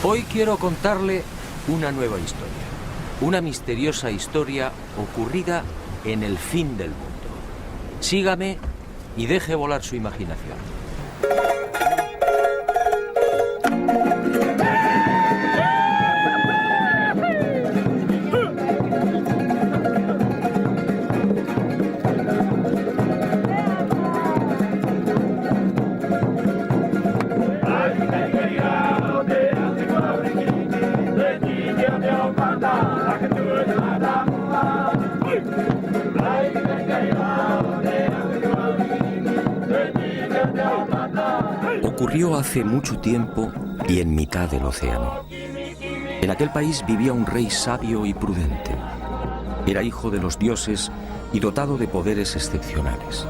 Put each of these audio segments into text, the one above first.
Hoy quiero contarle una nueva historia, una misteriosa historia ocurrida en el fin del mundo. Sígame y deje volar su imaginación. Ocurrió hace mucho tiempo y en mitad del océano. En aquel país vivía un rey sabio y prudente. Era hijo de los dioses y dotado de poderes excepcionales.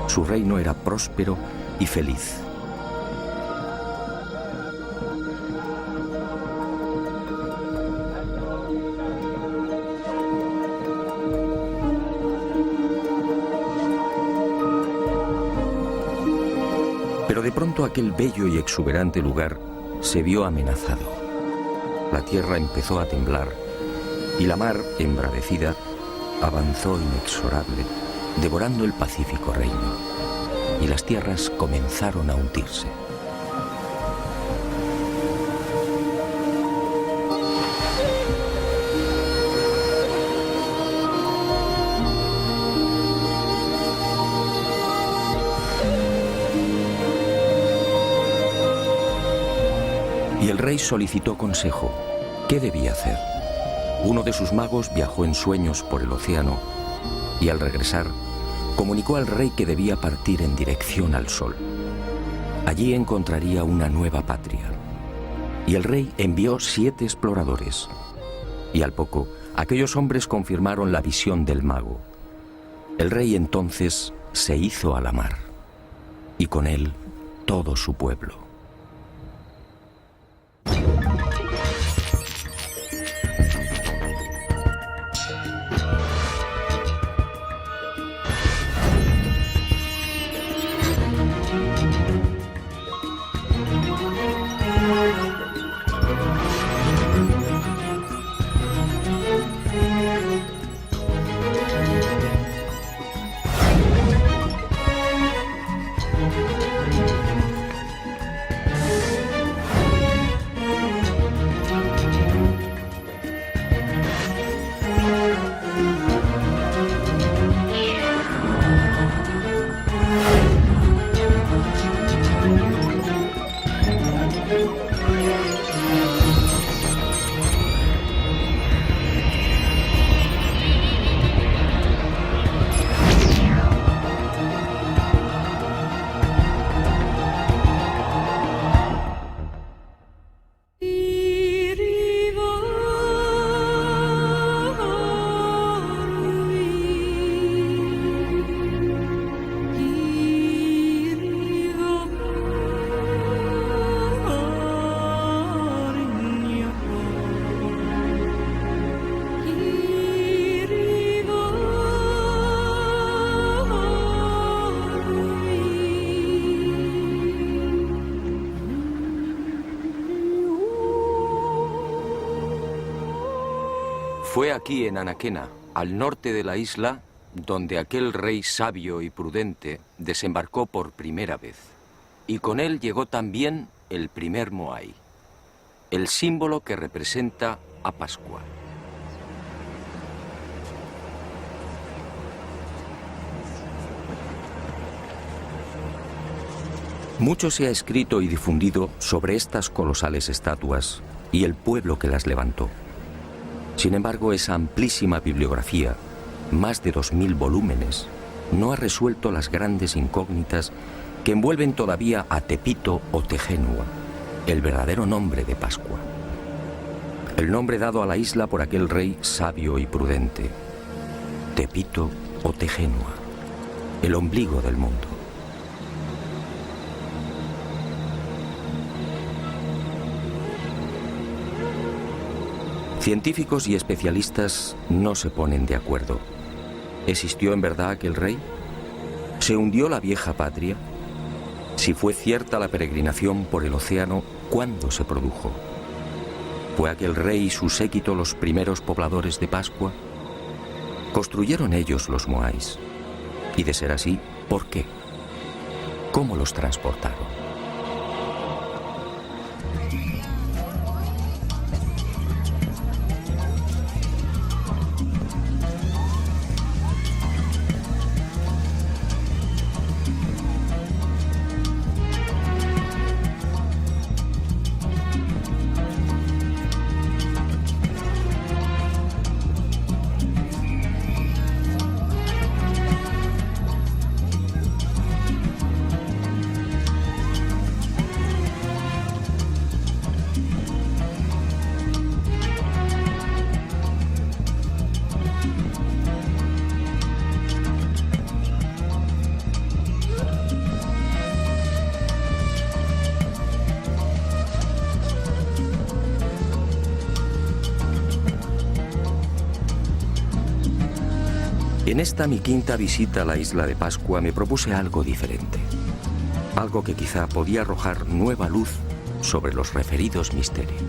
Su reino era próspero y feliz. Pero de pronto aquel bello y exuberante lugar se vio amenazado. La tierra empezó a temblar y la mar, embravecida, avanzó inexorable, devorando el pacífico reino. Y las tierras comenzaron a hundirse. Y el rey solicitó consejo. ¿Qué debía hacer? Uno de sus magos viajó en sueños por el océano y al regresar comunicó al rey que debía partir en dirección al sol. Allí encontraría una nueva patria. Y el rey envió 7 exploradores. Y al poco, aquellos hombres confirmaron la visión del mago. El rey entonces se hizo a la mar, y con él todo su pueblo. Fue aquí en Anaquena, al norte de la isla, donde aquel rey sabio y prudente desembarcó por primera vez. Y con él llegó también el primer Moai, el símbolo que representa a Pascua. Mucho se ha escrito y difundido sobre estas colosales estatuas y el pueblo que las levantó. Sin embargo, esa amplísima bibliografía, más de 2000 volúmenes, no ha resuelto las grandes incógnitas que envuelven todavía a Tepito o Tejenua, el verdadero nombre de Pascua. el nombre dado a la isla por aquel rey sabio y prudente. Tepito o Tegenua, el ombligo del mundo. Científicos y especialistas no se ponen de acuerdo. ¿Existió en verdad aquel rey? ¿Se hundió la vieja patria? Si fue cierta la peregrinación por el océano, ¿cuándo se produjo? ¿Fue aquel rey y su séquito los primeros pobladores de Pascua? ¿Construyeron ellos los moais? Y de ser así, ¿por qué? ¿Cómo los transportaron? En esta mi quinta visita a la isla de Pascua me propuse algo diferente. Algo que quizá podía arrojar nueva luz sobre los referidos misterios.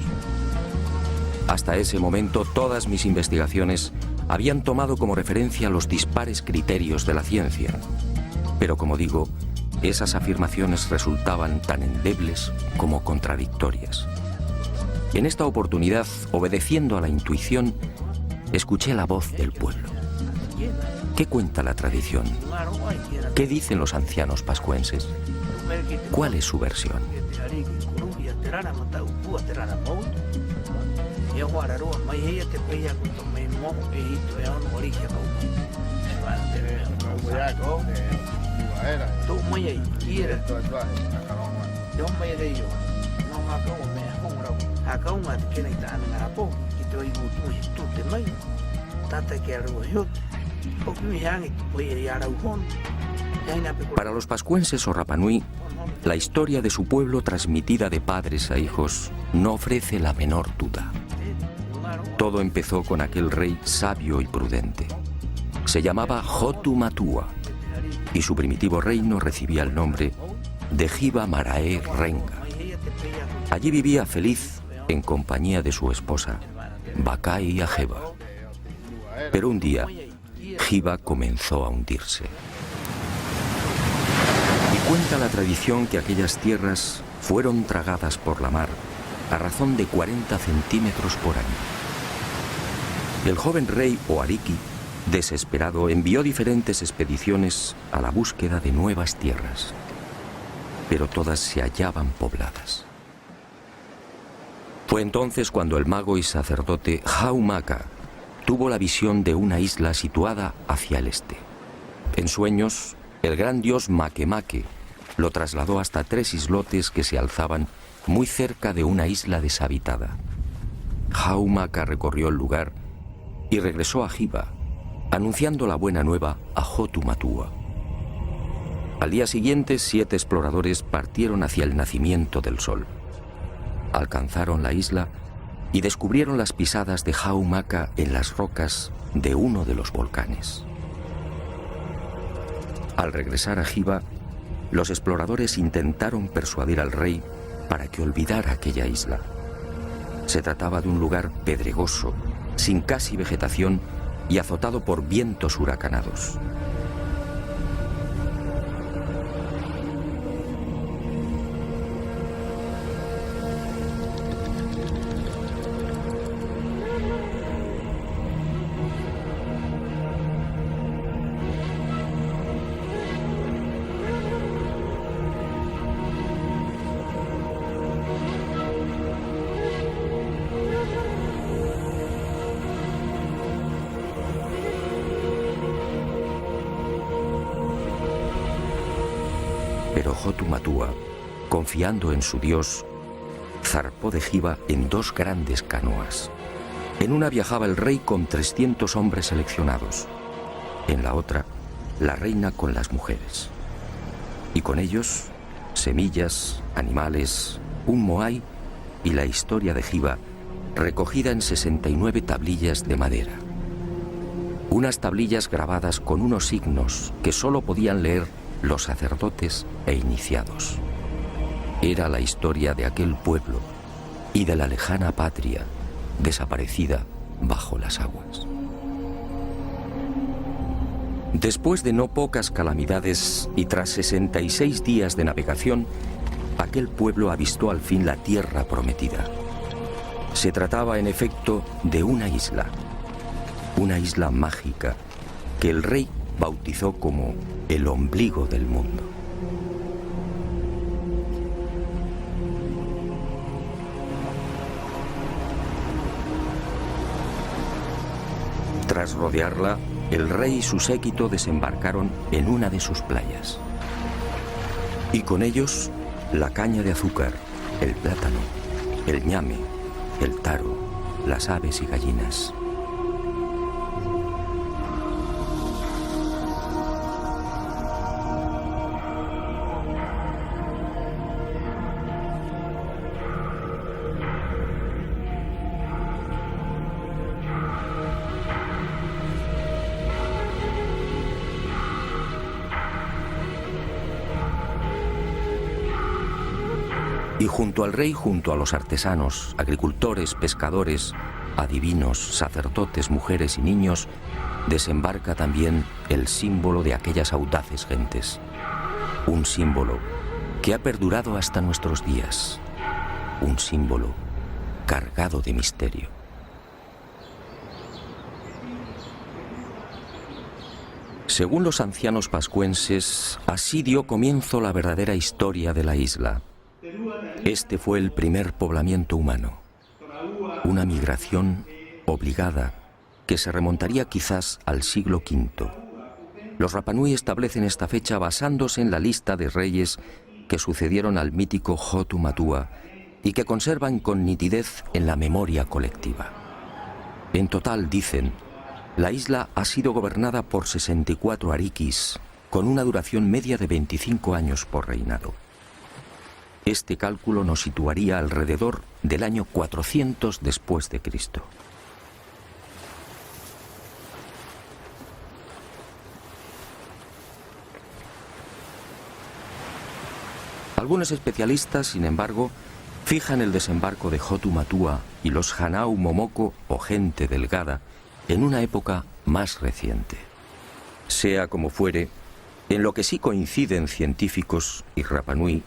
Hasta ese momento todas mis investigaciones habían tomado como referencia los dispares criterios de la ciencia. Pero como digo, esas afirmaciones resultaban tan endebles como contradictorias. En esta oportunidad, obedeciendo a la intuición, escuché la voz del pueblo. ¿Qué cuenta la tradición? ¿Qué dicen los ancianos pascuenses? ¿Cuál es su versión? Para los pascuenses o Rapa Nui, la historia de su pueblo transmitida de padres a hijos no ofrece la menor duda. Todo empezó con aquel rey sabio y prudente. Se llamaba Hotu Matua y su primitivo reino recibía el nombre de Hiva Marae Renga. Allí vivía feliz en compañía de su esposa, Bakai Ajeba. Pero un día, Hiva comenzó a hundirse. Y cuenta la tradición que aquellas tierras fueron tragadas por la mar a razón de 40 centímetros por año. El joven rey Oariki, desesperado, envió diferentes expediciones a la búsqueda de nuevas tierras, pero todas se hallaban pobladas. Fue entonces cuando el mago y sacerdote Haumaka tuvo la visión de una isla situada hacia el este. En sueños, el gran dios Makemake lo trasladó hasta 3 islotes que se alzaban muy cerca de una isla deshabitada. Haumaka recorrió el lugar y regresó a Hiva, anunciando la buena nueva a Hotu Matua. Al día siguiente, 7 exploradores partieron hacia el nacimiento del sol. Alcanzaron la isla y descubrieron las pisadas de Haumaka en las rocas de uno de los volcanes. Al regresar a Hiva, los exploradores intentaron persuadir al rey para que olvidara aquella isla. Se trataba de un lugar pedregoso, sin casi vegetación y azotado por vientos huracanados. Pero Hotu Matua, confiando en su dios, zarpó de Hiva en 2 grandes canoas. En una viajaba el rey con 300 hombres seleccionados. En la otra, la reina con las mujeres. Y con ellos, semillas, animales, un moai y la historia de Hiva, recogida en 69 tablillas de madera. Unas tablillas grabadas con unos signos que solo podían leer los sacerdotes e iniciados. Era la historia de aquel pueblo y de la lejana patria desaparecida bajo las aguas. Después de no pocas calamidades y tras 66 días de navegación, aquel pueblo avistó al fin la tierra prometida. Se trataba, en efecto, de una isla mágica que el rey bautizó como el ombligo del mundo. Tras rodearla, el rey y su séquito desembarcaron en una de sus playas. Y con ellos, la caña de azúcar, el plátano, el ñame, el taro, las aves y gallinas. Y junto al rey, junto a los artesanos, agricultores, pescadores, adivinos, sacerdotes, mujeres y niños, desembarca también el símbolo de aquellas audaces gentes. Un símbolo que ha perdurado hasta nuestros días. Un símbolo cargado de misterio. Según los ancianos pascuenses, así dio comienzo la verdadera historia de la isla. Este fue el primer poblamiento humano, una migración obligada que se remontaría quizás al siglo V. Los Rapanui establecen esta fecha basándose en la lista de reyes que sucedieron al mítico Hotu Matua y que conservan con nitidez en la memoria colectiva. En total, dicen, la isla ha sido gobernada por 64 arikis, con una duración media de 25 años por reinado. Este cálculo nos situaría alrededor del año 400 después de Cristo. Algunos especialistas, sin embargo, fijan el desembarco de Hotu Matua y los Hanau Momoko, o gente delgada, en una época más reciente. Sea como fuere, en lo que sí coinciden científicos y Rapanui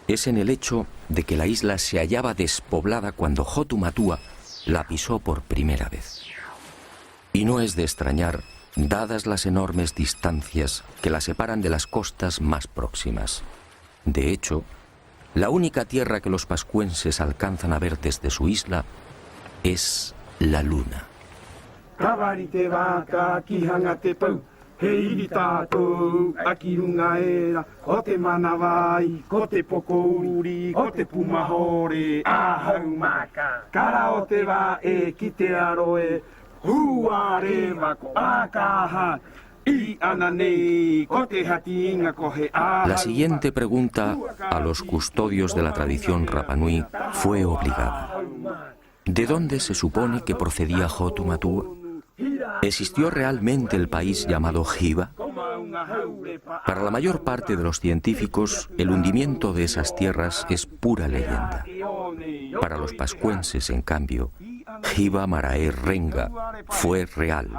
es en el hecho de que la isla se hallaba despoblada cuando Hotu Matua la pisó por primera vez. Y no es de extrañar, dadas las enormes distancias que la separan de las costas más próximas. De hecho, la única tierra que los pascuenses alcanzan a ver desde su isla es la luna. Hei tātou, aki runga era, ko te manawai, ko te pokouri, ko te pumahore, ahau maka. Kara o te wā e ki te aroe, hua rewa ko akaha, I ana nei, ko te hati inga ko he ahau. La siguiente pregunta a los custodios de la tradición Rapanui fue obligada. ¿De dónde se supone que procedía Hotu Matua? ¿Existió realmente el país llamado Hiva? Para la mayor parte de los científicos, el hundimiento de esas tierras es pura leyenda. Para los pascuenses, en cambio, Hiva Marae Renga fue real.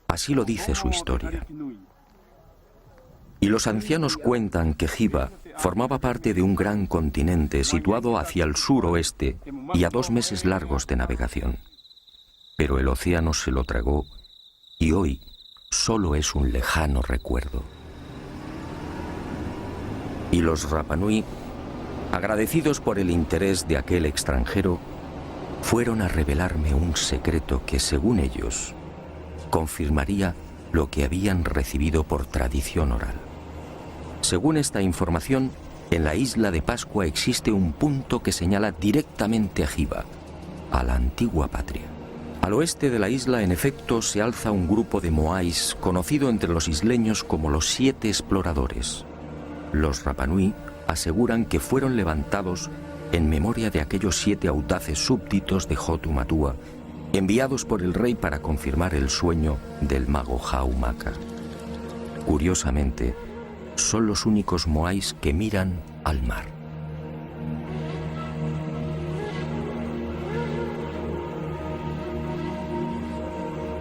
Así lo dice su historia. Y los ancianos cuentan que Hiva formaba parte de un gran continente situado hacia el suroeste y a 2 meses largos de navegación. Pero el océano se lo tragó y hoy solo es un lejano recuerdo. Y los Rapanui, agradecidos por el interés de aquel extranjero, fueron a revelarme un secreto que, según ellos, confirmaría lo que habían recibido por tradición oral. Según esta información, en la isla de Pascua existe un punto que señala directamente a Hiva, a la antigua patria. Al oeste de la isla, en efecto, se alza un grupo de moais conocido entre los isleños como los 7 exploradores. Los Rapanui aseguran que fueron levantados en memoria de aquellos 7 audaces súbditos de Hotu Matua, enviados por el rey para confirmar el sueño del mago Haumaka. Curiosamente, son los únicos moais que miran al mar.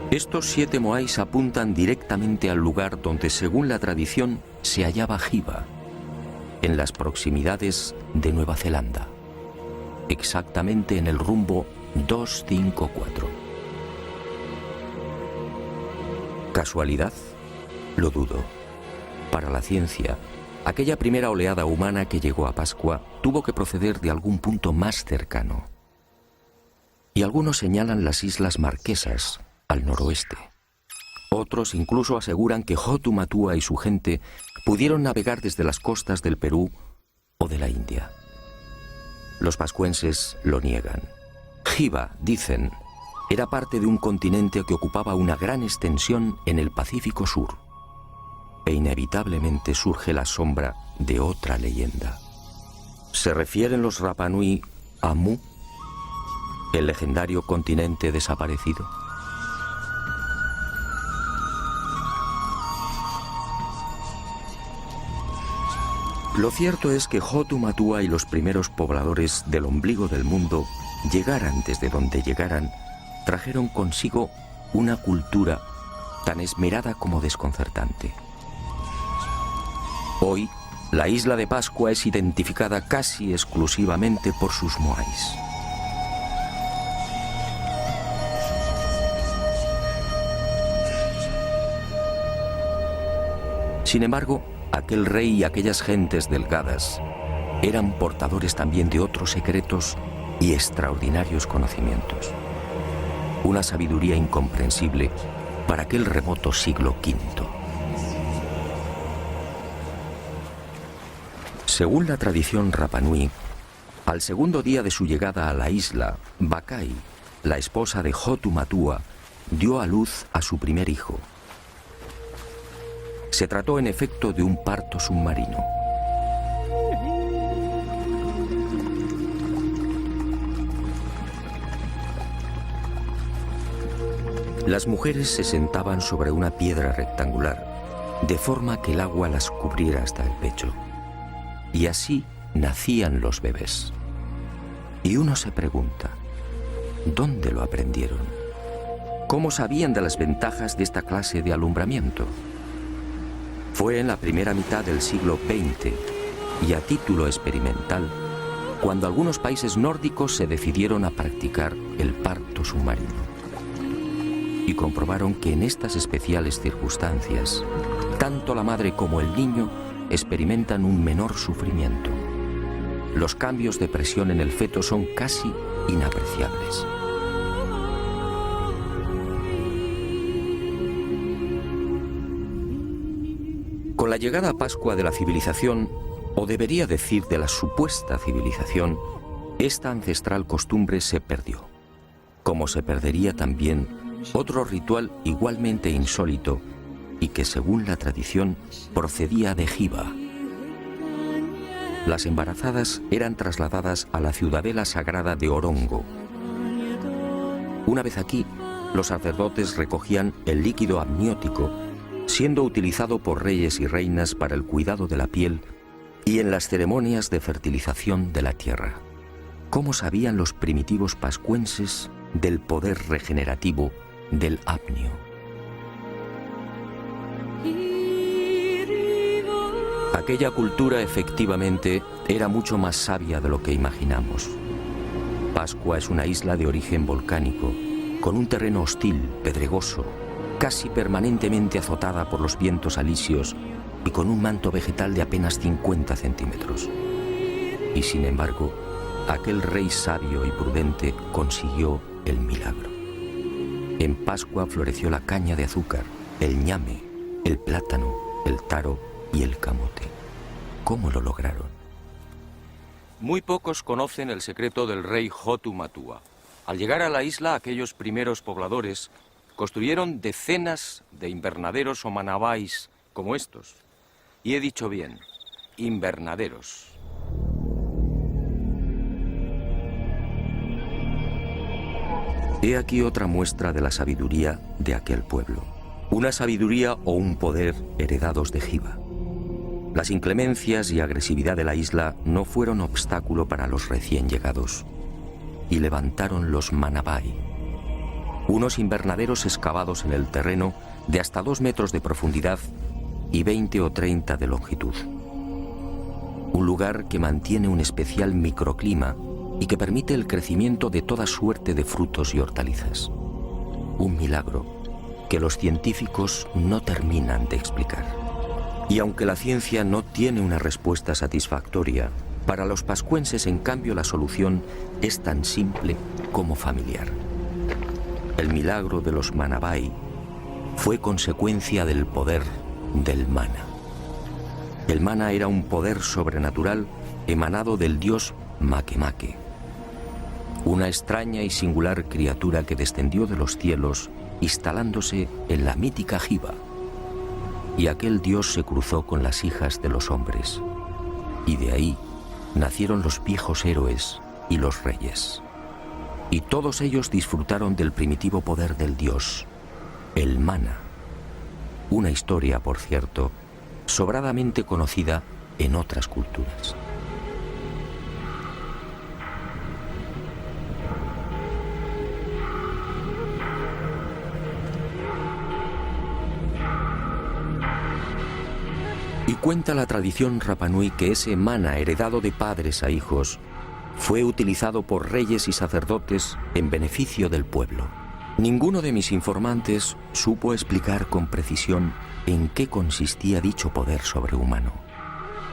Estos 7 moais apuntan directamente al lugar donde, según la tradición, se hallaba Hiva, en las proximidades de Nueva Zelanda, exactamente en el rumbo 254. ¿Casualidad? Lo dudo. Para la ciencia, aquella primera oleada humana que llegó a Pascua tuvo que proceder de algún punto más cercano. Y algunos señalan las Islas Marquesas, al noroeste. Otros incluso aseguran que Hotu Matua y su gente pudieron navegar desde las costas del Perú o de la India. Los pascuenses lo niegan. Hiva, dicen, era parte de un continente que ocupaba una gran extensión en el Pacífico Sur. E inevitablemente surge la sombra de otra leyenda. ¿Se refieren los Rapanui a Mu, el legendario continente desaparecido? Lo cierto es que Hotu Matua y los primeros pobladores del ombligo del mundo, llegaran desde donde llegaran, trajeron consigo una cultura tan esmerada como desconcertante. Hoy, la isla de Pascua es identificada casi exclusivamente por sus moais. Sin embargo, aquel rey y aquellas gentes delgadas eran portadores también de otros secretos y extraordinarios conocimientos. Una sabiduría incomprensible para aquel remoto siglo V. Según la tradición Rapanui, al segundo día de su llegada a la isla, Bakai, la esposa de Hotu Matua, dio a luz a su primer hijo. Se trató en efecto de un parto submarino. Las mujeres se sentaban sobre una piedra rectangular, de forma que el agua las cubriera hasta el pecho. Y así nacían los bebés. Y uno se pregunta, ¿dónde lo aprendieron? ¿Cómo sabían de las ventajas de esta clase de alumbramiento? Fue en la primera mitad del siglo XX, y a título experimental, cuando algunos países nórdicos se decidieron a practicar el parto submarino. Y comprobaron que en estas especiales circunstancias, tanto la madre como el niño experimentan un menor sufrimiento. Los cambios de presión en el feto son casi inapreciables. Con la llegada a Pascua de la civilización, o debería decir de la supuesta civilización, esta ancestral costumbre se perdió, como se perdería también otro ritual igualmente insólito y que, según la tradición, procedía de Hiva. Las embarazadas eran trasladadas a la ciudadela sagrada de Orongo. Una vez aquí, los sacerdotes recogían el líquido amniótico, siendo utilizado por reyes y reinas para el cuidado de la piel y en las ceremonias de fertilización de la tierra. ¿Cómo sabían los primitivos pascuenses del poder regenerativo del apnio? Aquella cultura efectivamente era mucho más sabia de lo que imaginamos. Pascua es una isla de origen volcánico, con un terreno hostil, pedregoso, casi permanentemente azotada por los vientos alisios y con un manto vegetal de apenas 50 centímetros. Y sin embargo, aquel rey sabio y prudente consiguió el milagro. En Pascua floreció la caña de azúcar, el ñame, el plátano, el taro y el camote. ¿Cómo lo lograron? Muy pocos conocen el secreto del rey Hotu Matua. Al llegar a la isla, aquellos primeros pobladores construyeron decenas de invernaderos o manabais como estos. Y he dicho bien, invernaderos. He aquí otra muestra de la sabiduría de aquel pueblo. Una sabiduría o un poder heredados de Hiva. Las inclemencias y agresividad de la isla no fueron obstáculo para los recién llegados. Y levantaron los Manabai, unos invernaderos excavados en el terreno de hasta 2 metros de profundidad y 20 o 30 de longitud. Un lugar que mantiene un especial microclima y que permite el crecimiento de toda suerte de frutos y hortalizas. Un milagro que los científicos no terminan de explicar. Y aunque la ciencia no tiene una respuesta satisfactoria, para los pascuenses, en cambio, la solución es tan simple como familiar. El milagro de los Manabai fue consecuencia del poder del mana. El mana era un poder sobrenatural emanado del dios Makemake, una extraña y singular criatura que descendió de los cielos instalándose en la mítica Hiva. Y aquel dios se cruzó con las hijas de los hombres, y de ahí nacieron los viejos héroes y los reyes. Y todos ellos disfrutaron del primitivo poder del dios, el mana. Una historia, por cierto, sobradamente conocida en otras culturas. Y cuenta la tradición Rapanui que ese mana heredado de padres a hijos fue utilizado por reyes y sacerdotes en beneficio del pueblo. Ninguno de mis informantes supo explicar con precisión en qué consistía dicho poder sobrehumano.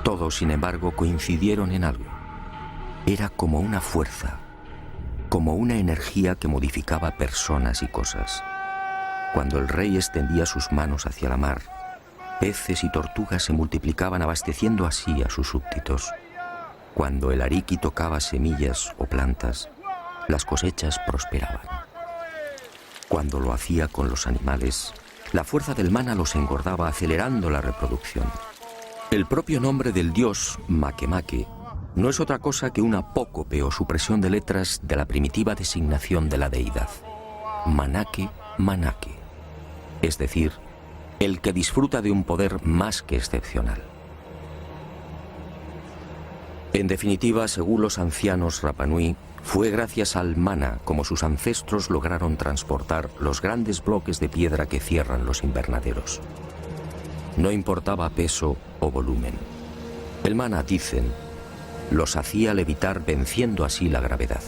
Todos, sin embargo, coincidieron en algo. Era como una fuerza, como una energía que modificaba personas y cosas. Cuando el rey extendía sus manos hacia la mar, peces y tortugas se multiplicaban, abasteciendo así a sus súbditos. Cuando el ariqui tocaba semillas o plantas, las cosechas prosperaban. Cuando lo hacía con los animales, la fuerza del mana los engordaba, acelerando la reproducción. El propio nombre del dios, Makemake, no es otra cosa que un apócope o supresión de letras de la primitiva designación de la deidad. Manake, Manake. Es decir, el que disfruta de un poder más que excepcional. En definitiva, según los ancianos Rapanui, fue gracias al mana como sus ancestros lograron transportar los grandes bloques de piedra que cierran los invernaderos. No importaba peso o volumen. El mana, dicen, los hacía levitar, venciendo así la gravedad.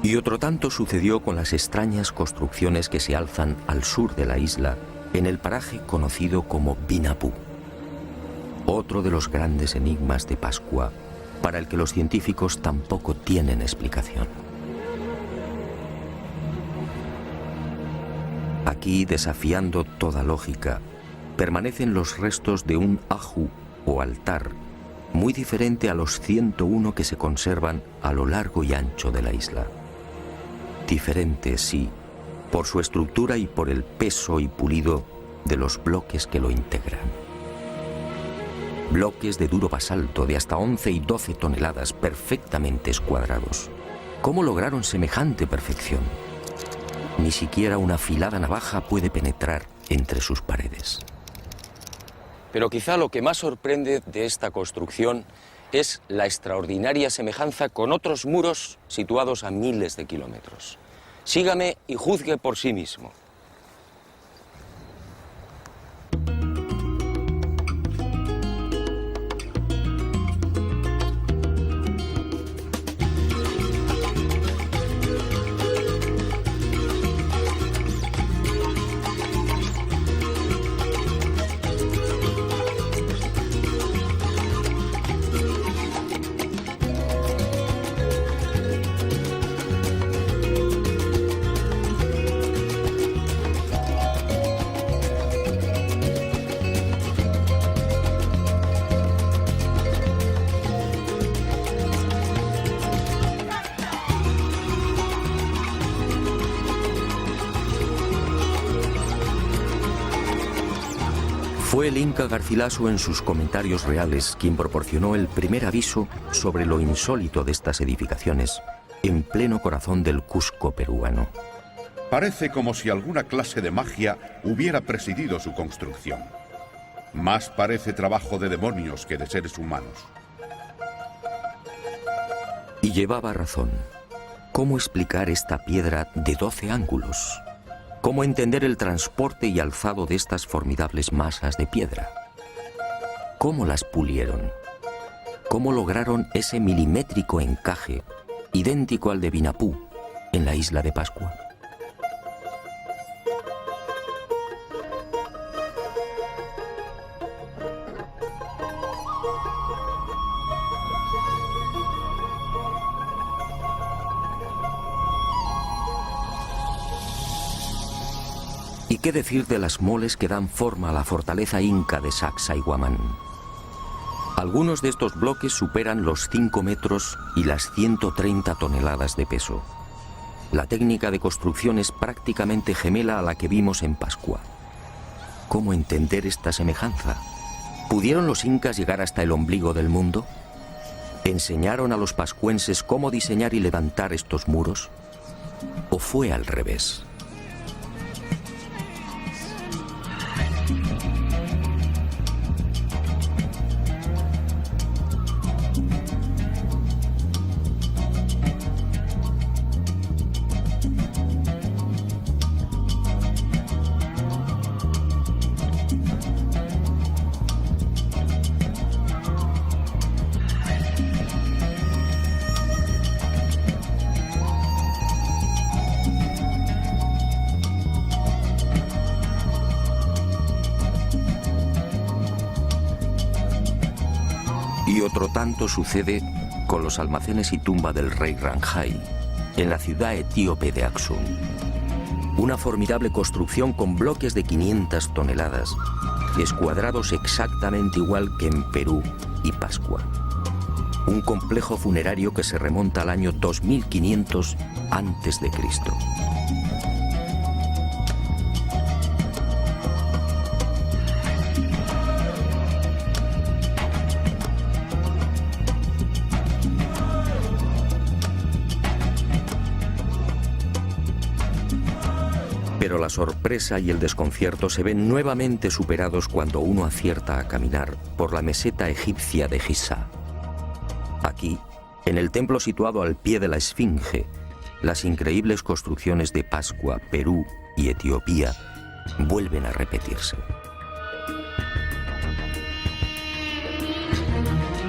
Y otro tanto sucedió con las extrañas construcciones que se alzan al sur de la isla, en el paraje conocido como Binapú. Otro de los grandes enigmas de Pascua, para el que los científicos tampoco tienen explicación. Aquí, desafiando toda lógica, permanecen los restos de un aju o altar, muy diferente a los 101 que se conservan a lo largo y ancho de la isla. Diferente, sí, por su estructura y por el peso y pulido de los bloques que lo integran. Bloques de duro basalto de hasta 11 y 12 toneladas perfectamente escuadrados. ¿Cómo lograron semejante perfección? Ni siquiera una afilada navaja puede penetrar entre sus paredes. Pero quizá lo que más sorprende de esta construcción es la extraordinaria semejanza con otros muros situados a miles de kilómetros. Sígame y juzgue por sí mismo. Fue el Inca Garcilaso en sus comentarios reales quien proporcionó el primer aviso sobre lo insólito de estas edificaciones en pleno corazón del Cusco peruano. Parece como si alguna clase de magia hubiera presidido su construcción. Más parece trabajo de demonios que de seres humanos. Y llevaba razón. ¿Cómo explicar esta piedra de 12 ángulos? ¿Cómo entender el transporte y alzado de estas formidables masas de piedra? ¿Cómo las pulieron? ¿Cómo lograron ese milimétrico encaje idéntico al de Vinapú en la isla de Pascua? ¿Y qué decir de las moles que dan forma a la fortaleza inca de Sacsayhuamán? Algunos de estos bloques superan los 5 metros y las 130 toneladas de peso. La técnica de construcción es prácticamente gemela a la que vimos en Pascua. ¿Cómo entender esta semejanza? ¿Pudieron los incas llegar hasta el ombligo del mundo? ¿Enseñaron a los pascuenses cómo diseñar y levantar estos muros? ¿O fue al revés? Y otro tanto sucede con los almacenes y tumba del rey Ranjai, en la ciudad etíope de Aksum. Una formidable construcción con bloques de 500 toneladas, escuadrados exactamente igual que en Perú y Pascua. Un complejo funerario que se remonta al año 2500 a.C. Pero la sorpresa y el desconcierto se ven nuevamente superados cuando uno acierta a caminar por la meseta egipcia de Giza. Aquí, en el templo situado al pie de la Esfinge, las increíbles construcciones de Pascua, Perú y Etiopía vuelven a repetirse.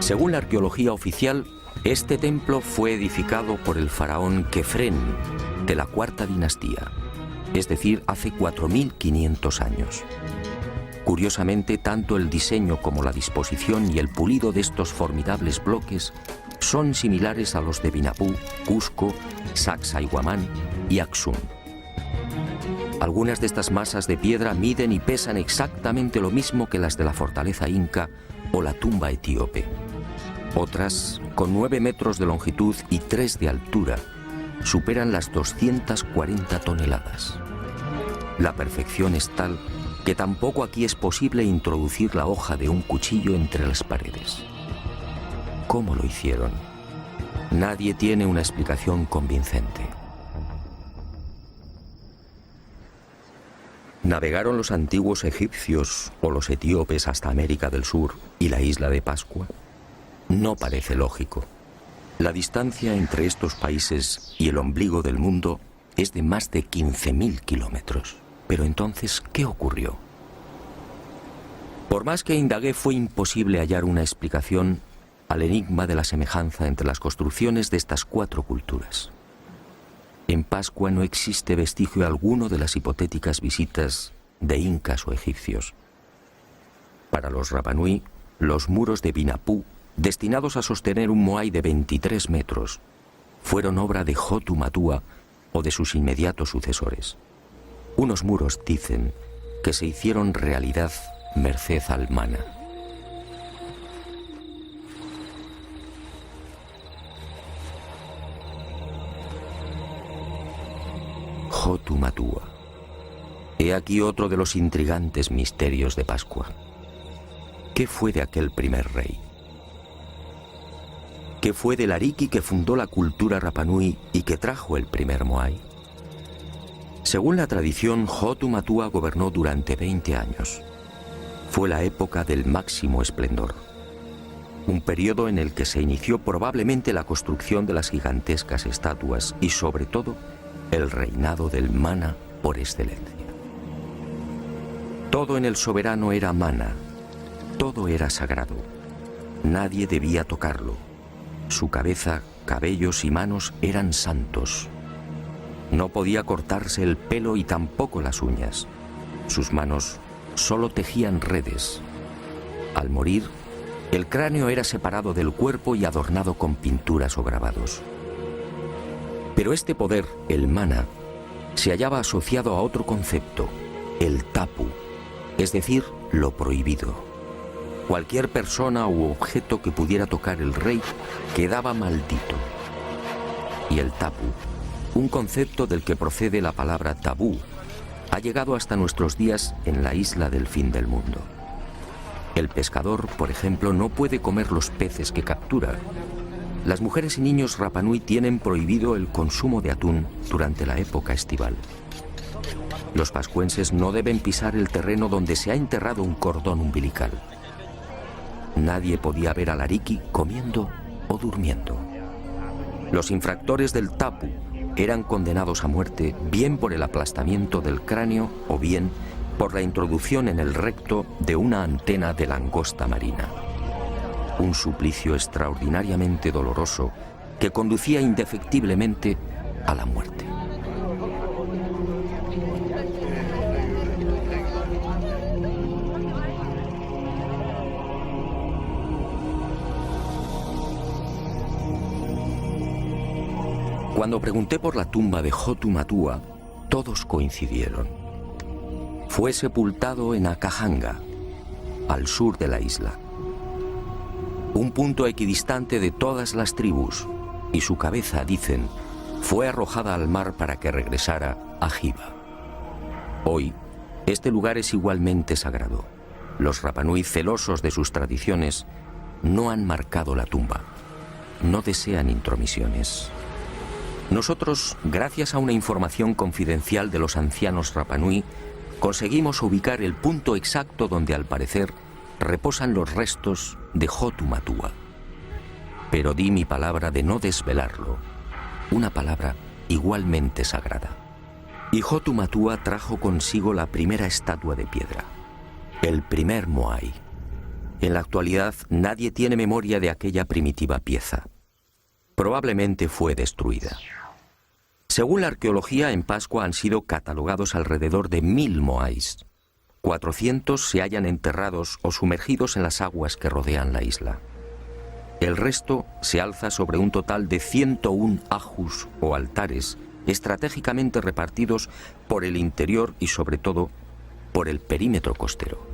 Según la arqueología oficial, este templo fue edificado por el faraón Kefren de la cuarta dinastía, es decir, hace 4500 años. Curiosamente, tanto el diseño como la disposición y el pulido de estos formidables bloques son similares a los de Vinapú, Cusco, Sacsayhuamán y Aksum. Algunas de estas masas de piedra miden y pesan exactamente lo mismo que las de la fortaleza inca o la tumba etíope. Otras, con 9 metros de longitud y 3 de altura, superan las 240 toneladas. La perfección es tal que tampoco aquí es posible introducir la hoja de un cuchillo entre las paredes. ¿Cómo lo hicieron? Nadie tiene una explicación convincente. ¿Navegaron los antiguos egipcios o los etíopes hasta América del Sur y la isla de Pascua? No parece lógico. La distancia entre estos países y el ombligo del mundo es de más de 15.000 kilómetros. Pero entonces, ¿qué ocurrió? Por más que indagué, fue imposible hallar una explicación al enigma de la semejanza entre las construcciones de estas 4 culturas. En Pascua no existe vestigio alguno de las hipotéticas visitas de incas o egipcios. Para los Rapanui, los muros de Vinapú, destinados a sostener un moai de 23 metros, fueron obra de Hotu Matua o de sus inmediatos sucesores. Unos muros, dicen, que se hicieron realidad merced al mana. Hotu Matua. He aquí otro de los intrigantes misterios de Pascua. ¿qué fue de aquel primer rey? ¿Qué fue del Ariki que fundó la cultura Rapanui y que trajo el primer Moai? Según la tradición, Hotu Matua gobernó durante 20 años. Fue la época del máximo esplendor. Un periodo en el que se inició probablemente la construcción de las gigantescas estatuas y, sobre todo, el reinado del mana por excelencia. Todo en el soberano era mana, todo era sagrado. Nadie debía tocarlo. Su cabeza, cabellos y manos eran santos. No podía cortarse el pelo y tampoco las uñas. Sus manos solo tejían redes. Al morir, el cráneo era separado del cuerpo y adornado con pinturas o grabados. Pero este poder, el mana, se hallaba asociado a otro concepto, el tapu, es decir, lo prohibido. Cualquier persona u objeto que pudiera tocar el rey quedaba maldito. Y el tapu, un concepto del que procede la palabra tabú, ha llegado hasta nuestros días en la isla del fin del mundo. El pescador, por ejemplo, no puede comer los peces que captura. Las mujeres y niños Rapanui tienen prohibido el consumo de atún durante la época estival. Los pascuenses no deben pisar el terreno donde se ha enterrado un cordón umbilical. Nadie podía ver al Ariki comiendo o durmiendo. Los infractores del tapu eran condenados a muerte bien por el aplastamiento del cráneo o bien por la introducción en el recto de una antena de langosta marina. Un suplicio extraordinariamente doloroso que conducía indefectiblemente a la muerte. Cuando pregunté por la tumba de Hotu Matua, todos coincidieron. Fue sepultado en Akahanga, al sur de la isla. Un punto equidistante de todas las tribus, y su cabeza, dicen, fue arrojada al mar para que regresara a Hiva. Hoy, este lugar es igualmente sagrado. Los Rapanui, celosos de sus tradiciones, no han marcado la tumba. No desean intromisiones. Nosotros, gracias a una información confidencial de los ancianos Rapanui, conseguimos ubicar el punto exacto donde, al parecer, reposan los restos de Hotu Matua. Pero di mi palabra de no desvelarlo, una palabra igualmente sagrada. Y Hotu Matua trajo consigo la primera estatua de piedra, el primer Moai. En la actualidad nadie tiene memoria de aquella primitiva pieza. Probablemente fue destruida. Según la arqueología, en Pascua han sido catalogados alrededor de 1000 moais. 400 se hallan enterrados o sumergidos en las aguas que rodean la isla. El resto se alza sobre un total de 101 ajus o altares estratégicamente repartidos por el interior y, sobre todo, por el perímetro costero.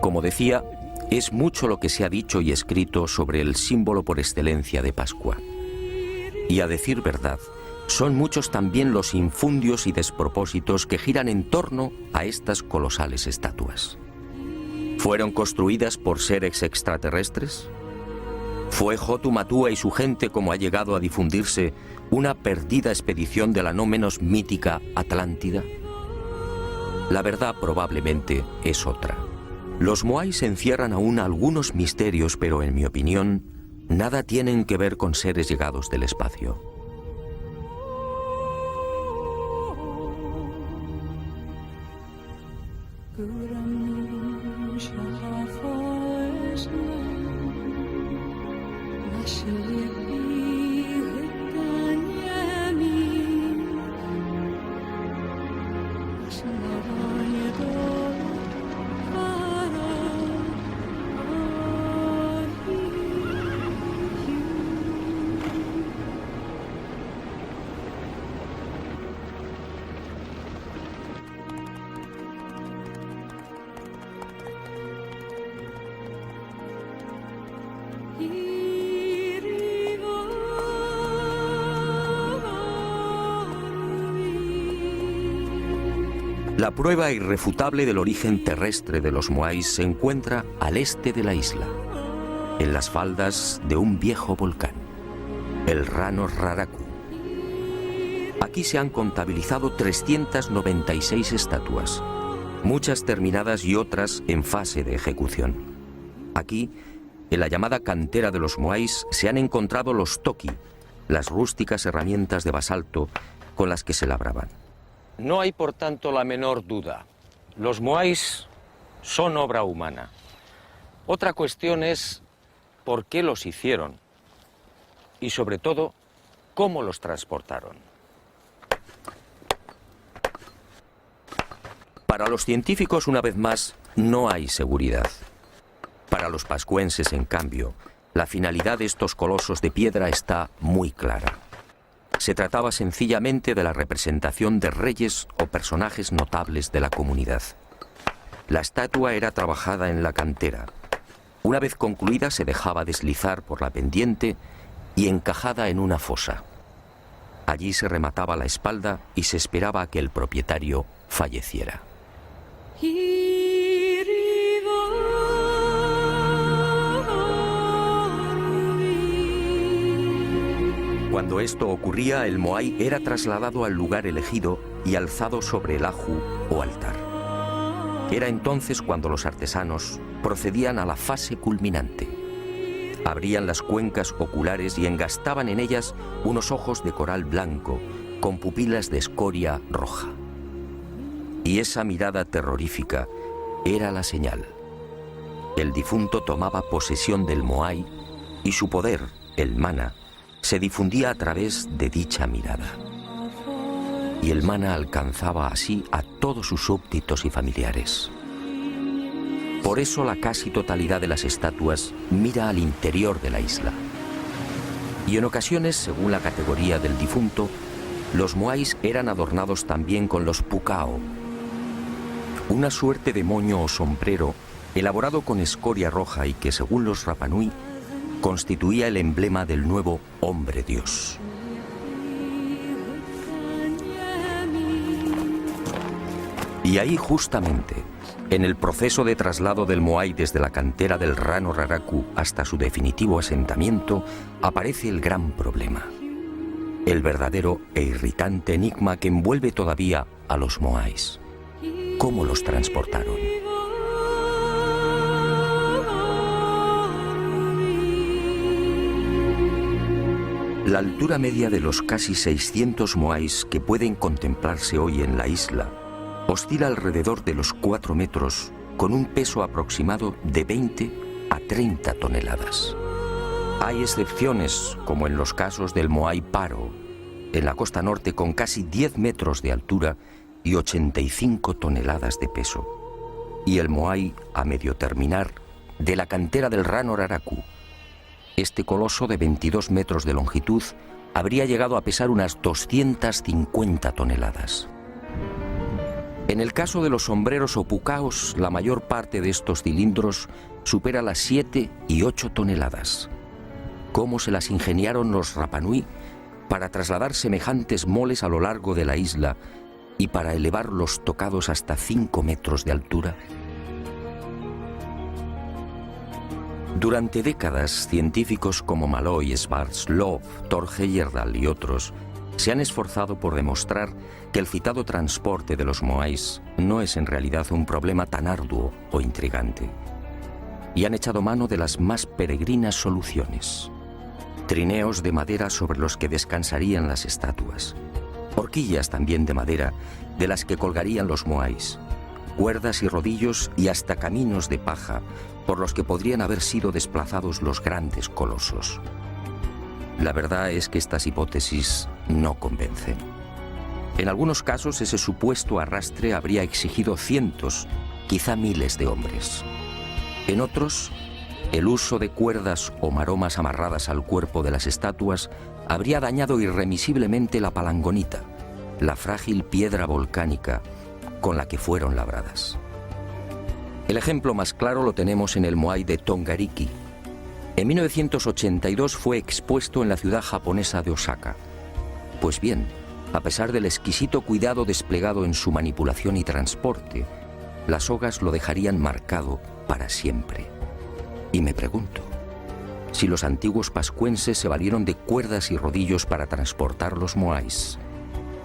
Como decía, es mucho lo que se ha dicho y escrito sobre el símbolo por excelencia de Pascua. Y a decir verdad, son muchos también los infundios y despropósitos que giran en torno a estas colosales estatuas. ¿Fueron construidas por seres extraterrestres? ¿Fue Hotu Matua y su gente, como ha llegado a difundirse, una perdida expedición de la no menos mítica Atlántida? La verdad probablemente es otra. Los moais encierran aún algunos misterios, pero en mi opinión, nada tienen que ver con seres llegados del espacio. La prueba irrefutable del origen terrestre de los moais se encuentra al este de la isla, en las faldas de un viejo volcán, el Rano Raraku. Aquí se han contabilizado 396 estatuas, muchas terminadas y otras en fase de ejecución. Aquí, en la llamada cantera de los moais, se han encontrado los toki, las rústicas herramientas de basalto con las que se labraban. No hay, por tanto, la menor duda. Los moais son obra humana. Otra cuestión es por qué los hicieron y, sobre todo, cómo los transportaron. Para los científicos, una vez más, no hay seguridad. Para los pascuenses, en cambio, la finalidad de estos colosos de piedra está muy clara. Se trataba sencillamente de la representación de reyes o personajes notables de la comunidad. La estatua era trabajada en la cantera. Una vez concluida, se dejaba deslizar por la pendiente y encajada en una fosa. Allí se remataba la espalda y se esperaba a que el propietario falleciera. Cuando esto ocurría, el moai era trasladado al lugar elegido y alzado sobre el aju o altar. Era entonces cuando los artesanos procedían a la fase culminante. Abrían las cuencas oculares y engastaban en ellas unos ojos de coral blanco con pupilas de escoria roja. Y esa mirada terrorífica era la señal. El difunto tomaba posesión del moai y su poder, el mana, se difundía a través de dicha mirada. Y el mana alcanzaba así a todos sus súbditos y familiares. Por eso la casi totalidad de las estatuas mira al interior de la isla. Y en ocasiones, según la categoría del difunto, los moais eran adornados también con los pukao, una suerte de moño o sombrero elaborado con escoria roja y que, según los Rapanui, constituía el emblema del nuevo hombre dios. Y ahí, justamente, en el proceso de traslado del moai desde la cantera del Rano Raraku hasta su definitivo asentamiento, aparece el gran problema. El verdadero e irritante enigma que envuelve todavía a los moais. ¿Cómo los transportaron? La altura media de los casi 600 moais que pueden contemplarse hoy en la isla oscila alrededor de los 4 metros, con un peso aproximado de 20 a 30 toneladas. Hay excepciones, como en los casos del moai Paro, en la costa norte, con casi 10 metros de altura y 85 toneladas de peso. Y el moai, a medio terminar, de la cantera del Rano Raraku. Este coloso de 22 metros de longitud habría llegado a pesar unas 250 toneladas. En el caso de los sombreros o pucaos, la mayor parte de estos cilindros supera las 7 y 8 toneladas. ¿Cómo se las ingeniaron los Rapanui para trasladar semejantes moles a lo largo de la isla y para elevar los tocados hasta 5 metros de altura? Durante décadas, científicos como Malloy, Schwarzkopf, Thor Heyerdahl y otros se han esforzado por demostrar que el citado transporte de los moais no es en realidad un problema tan arduo o intrigante. Y han echado mano de las más peregrinas soluciones. Trineos de madera sobre los que descansarían las estatuas. Horquillas también de madera de las que colgarían los moais. Cuerdas y rodillos y hasta caminos de paja por los que podrían haber sido desplazados los grandes colosos. La verdad es que estas hipótesis no convencen. En algunos casos, ese supuesto arrastre habría exigido cientos, quizá miles de hombres. En otros, el uso de cuerdas o maromas amarradas al cuerpo de las estatuas habría dañado irremisiblemente la palangonita, la frágil piedra volcánica con la que fueron labradas. El ejemplo más claro lo tenemos en el moai de Tongariki. En 1982 fue expuesto en la ciudad japonesa de Osaka. Pues bien, A pesar del exquisito cuidado desplegado en su manipulación y transporte, las sogas lo dejarían marcado para siempre. Y me pregunto, si los antiguos pascuenses se valieron de cuerdas y rodillos para transportar los moais,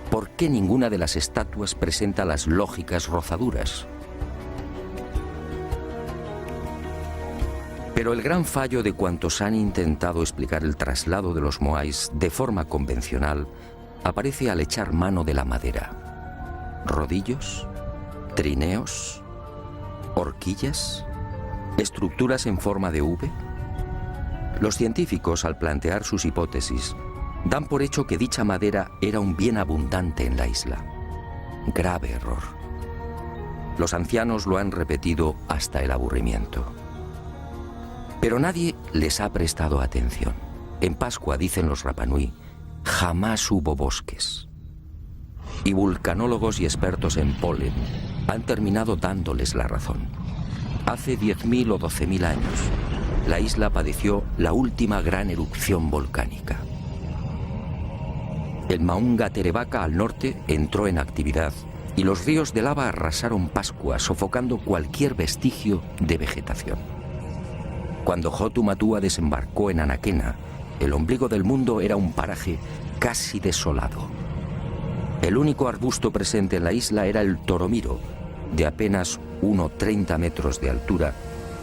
¿por qué ninguna de las estatuas presenta las lógicas rozaduras? Pero el gran fallo de cuantos han intentado explicar el traslado de los moais de forma convencional aparece al echar mano de la madera. ¿Rodillos? ¿Trineos? ¿Horquillas? ¿Estructuras en forma de V? Los científicos, al plantear sus hipótesis, dan por hecho que dicha madera era un bien abundante en la isla. Grave error. Los ancianos lo han repetido hasta el aburrimiento. Pero nadie les ha prestado atención. En Pascua, dicen los Rapanui, jamás hubo bosques. Y vulcanólogos y expertos en polen han terminado dándoles la razón. Hace 10.000 o 12.000 años, la isla padeció la última gran erupción volcánica. El Maunga Terevaca al norte entró en actividad y los ríos de lava arrasaron Pascua, sofocando cualquier vestigio de vegetación. Cuando Hotu Matua desembarcó en Anaquena, el ombligo del mundo era un paraje casi desolado. El único arbusto presente en la isla era el toromiro, de apenas 1,30 metros de altura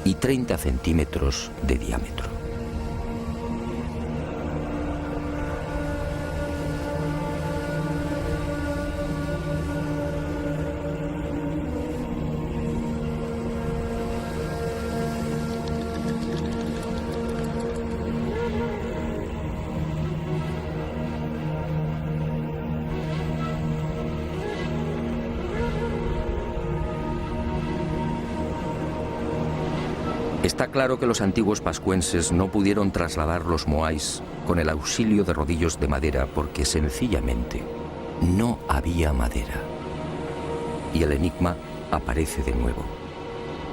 y 30 centímetros de diámetro. Está claro que los antiguos pascuenses no pudieron trasladar los moais con el auxilio de rodillos de madera porque sencillamente no había madera. Y el enigma aparece de nuevo.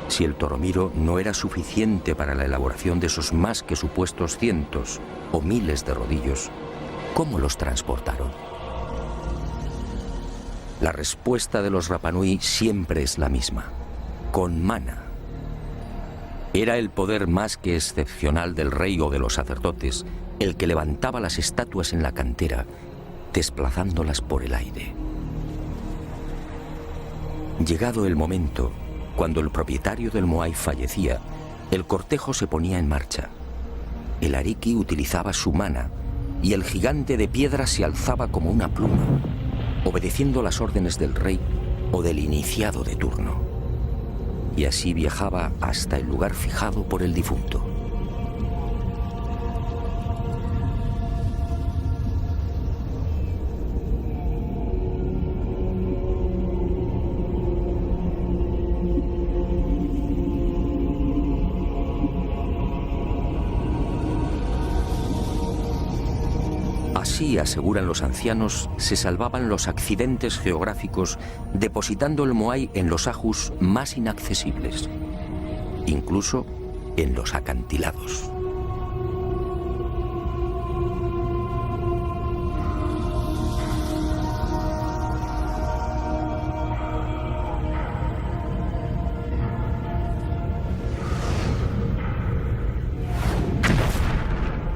Si el toromiro no era suficiente para la elaboración de esos más que supuestos cientos o miles de rodillos, ¿cómo los transportaron? La respuesta de los Rapanui siempre es la misma: con mana. Era el poder más que excepcional del rey o de los sacerdotes el que levantaba las estatuas en la cantera, desplazándolas por el aire. Llegado el momento, cuando el propietario del moai fallecía, el cortejo se ponía en marcha. El ariki utilizaba su mana y el gigante de piedra se alzaba como una pluma, obedeciendo las órdenes del rey o del iniciado de turno. Y así viajaba hasta el lugar fijado por el difunto. Así, aseguran los ancianos, se salvaban los accidentes geográficos depositando el moai en los ajus más inaccesibles, incluso en los acantilados.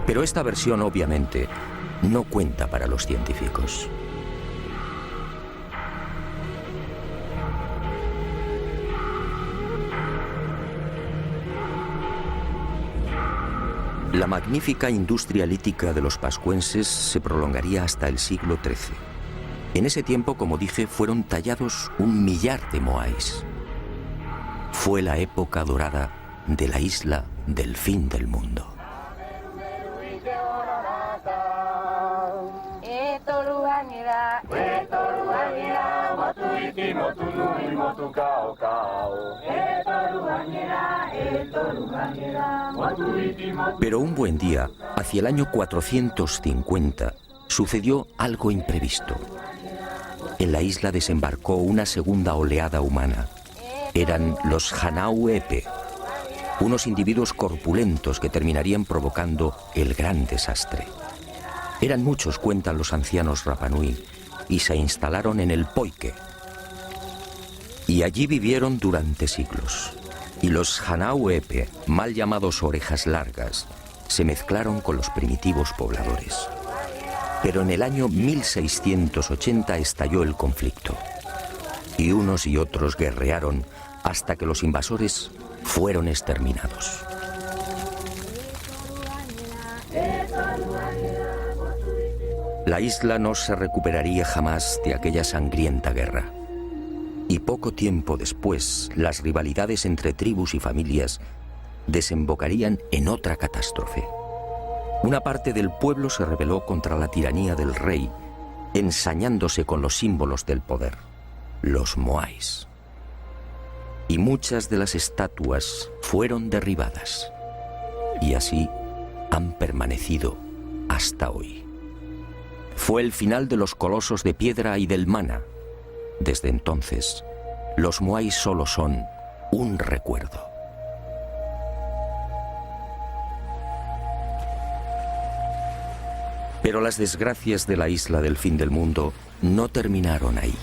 Pero esta versión, obviamente, no cuenta para los científicos. La magnífica industria lítica de los pascuenses se prolongaría hasta el siglo XIII. En ese tiempo, como dije, fueron tallados 1 millar de moais. Fue la época dorada de la isla del fin del mundo. Pero un buen día, hacia el año 450, sucedió algo imprevisto. En la isla desembarcó una segunda oleada humana. Eran los Hanau Epe, unos individuos corpulentos que terminarían provocando el gran desastre. Eran muchos, cuentan los ancianos Rapanui, y se instalaron en el Poike. Y allí vivieron durante siglos. Y los Hanauepe, mal llamados orejas largas, se mezclaron con los primitivos pobladores. Pero en el año 1680 estalló el conflicto. Y unos y otros guerrearon hasta que los invasores fueron exterminados. La isla no se recuperaría jamás de aquella sangrienta guerra. Y poco tiempo después, las rivalidades entre tribus y familias desembocarían en otra catástrofe. Una parte del pueblo se rebeló contra la tiranía del rey, ensañándose con los símbolos del poder, los moais. Y muchas de las estatuas fueron derribadas. Y así han permanecido hasta hoy. Fue el final de los colosos de piedra y del mana. Desde entonces, los moais solo son un recuerdo. Pero las desgracias de la isla del fin del mundo no terminaron ahí.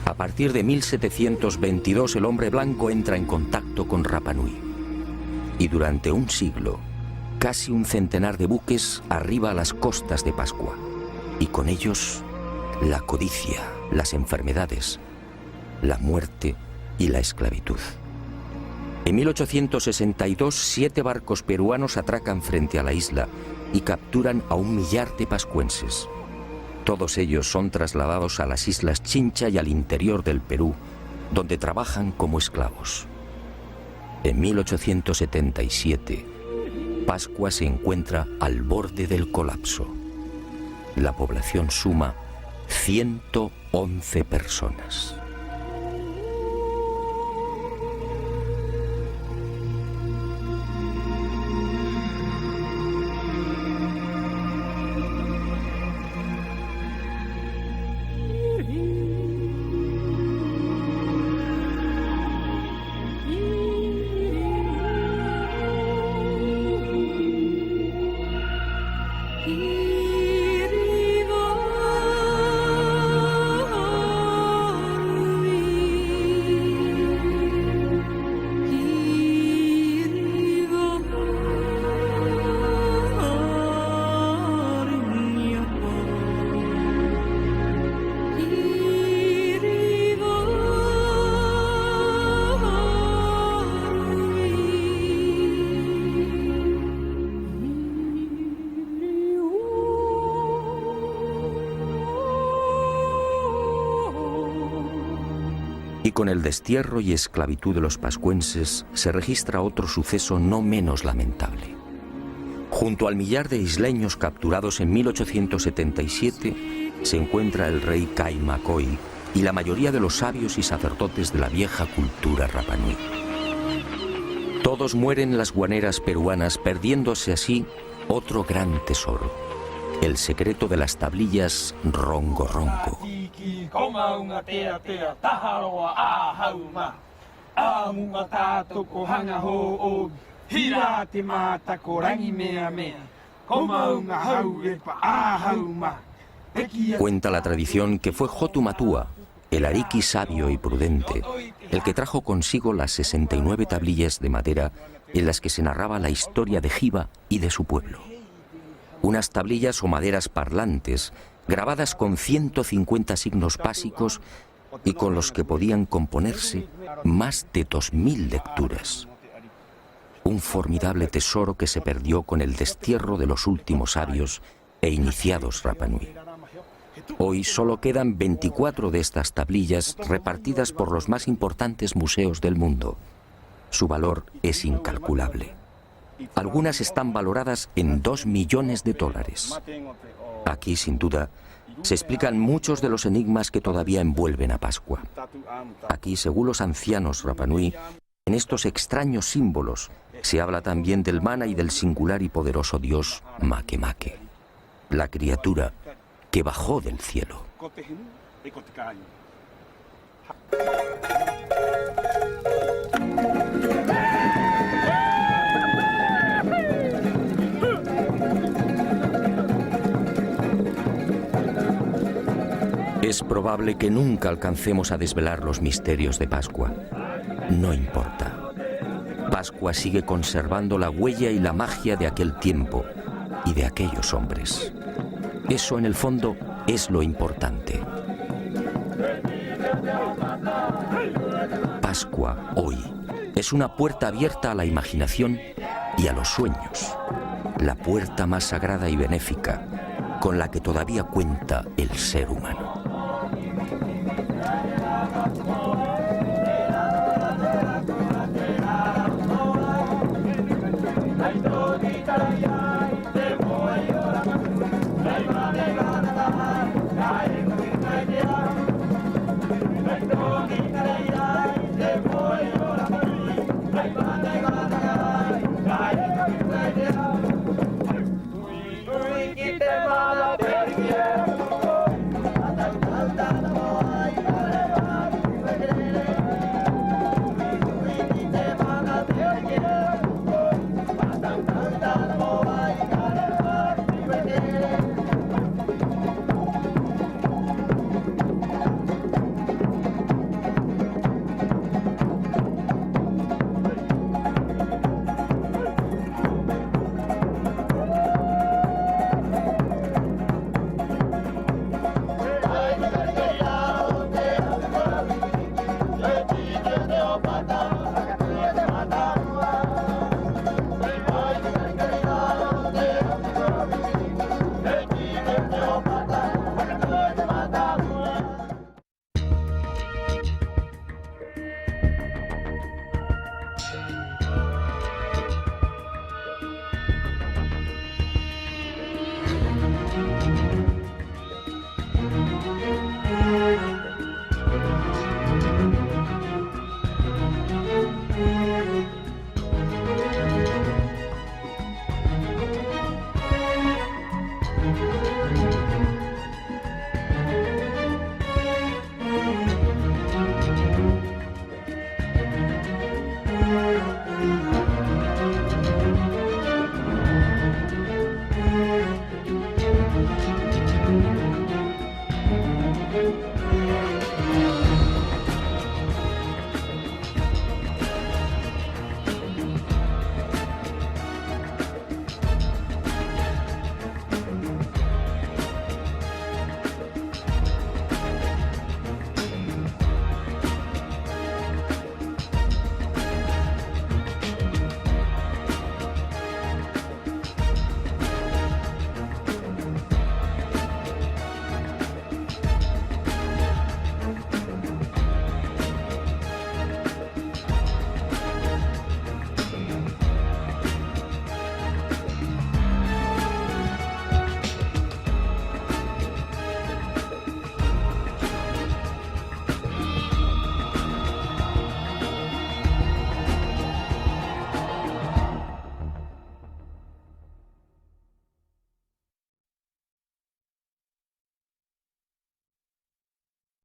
A partir de 1722 el hombre blanco entra en contacto con Rapa Nui. Y durante un siglo, casi un centenar de buques arriba a las costas de Pascua. Y con ellos, la codicia, las enfermedades, la muerte y la esclavitud. En 1862, 7 barcos peruanos atracan frente a la isla y capturan a 1 millar de pascuenses. Todos ellos son trasladados a las islas Chincha y al interior del Perú, donde trabajan como esclavos. En 1877, Pascua se encuentra al borde del colapso. La población suma 111 personas. Y con el destierro y esclavitud de los pascuenses se registra otro suceso no menos lamentable. Junto al millar de isleños capturados en 1877 se encuentra el rey Caimacoy y la mayoría de los sabios y sacerdotes de la vieja cultura Rapa Nui. Todos mueren en las guaneras peruanas, perdiéndose así otro gran tesoro, el secreto de las tablillas Rongo Rongo. Cuenta la tradición que fue Jotumatua, el ariqui sabio y prudente, el que trajo consigo las 69 tablillas de madera en las que se narraba la historia de Jiva y de su pueblo. Unas tablillas o maderas parlantes, grabadas con 150 signos básicos y con los que podían componerse más de 2000 lecturas. Un formidable tesoro que se perdió con el destierro de los últimos sabios e iniciados Rapa Nui. Hoy solo quedan 24 de estas tablillas repartidas por los más importantes museos del mundo. Su valor es incalculable. Algunas están valoradas en $2 millones. Aquí, sin duda, se explican muchos de los enigmas que todavía envuelven a Pascua. Aquí, según los ancianos Rapa Nui, en estos extraños símbolos se habla también del mana y del singular y poderoso dios Makemake, la criatura que bajó del cielo. Es probable que nunca alcancemos a desvelar los misterios de Pascua. No importa. Pascua sigue conservando la huella y la magia de aquel tiempo y de aquellos hombres. Eso, en el fondo, es lo importante. Pascua, hoy, es una puerta abierta a la imaginación y a los sueños. La puerta más sagrada y benéfica con la que todavía cuenta el ser humano. Pata